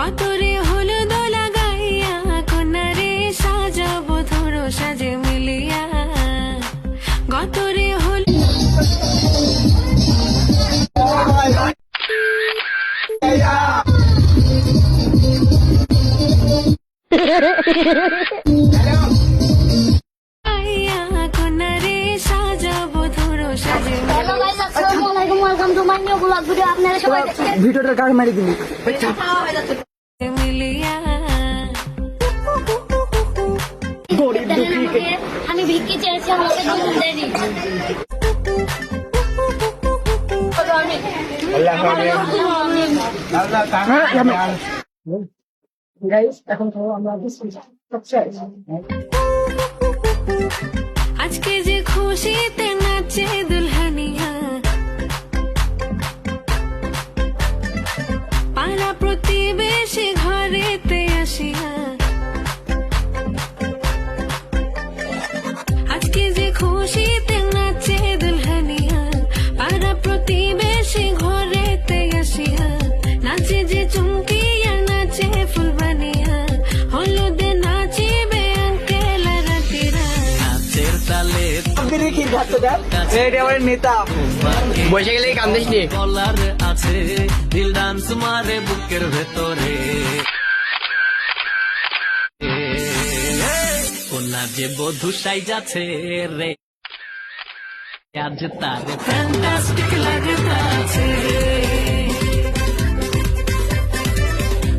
গতরে হলুদ লাগাইয়া কন্যারে সাজাবো ধরো সাজে মিলিয়া গতরে হল কন্যারে সাজাবো ধরো সাজে ভিডিওটা কাকে মারি দিলি মিলিয়া আমি ভিক্ষি চেয়েছি আমাকে দুধ দেয়নি এখন আমরা আজকে যে খুশিতে নাচে দুলহানিয়া পাড়া প্রতিবেশী ঘরেতে আসিয়া আজকে যে খুশিতে নাচে দুলহানিয়া পাড়া প্রতিবেশী ঘরেতে আসিয়া নাচে যে চুমকিয়া নাচে ফুলবানিয়া হলুদে নাচিবে আঙ্কেল রাতিরা নেতা বসে গেলে কান্দিস নি কলার আছে দিল ডান্স মারে বুকের ভেতরে ওনা যে বধু সাই যাচ্ছে রে আজ তার ফ্যান্টাস্টিক লাগতাছে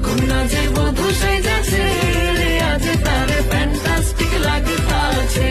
কোনা যে বধু সাই যাচ্ছে রে আজ তার ফ্যান্টাস্টিক লাগতাছে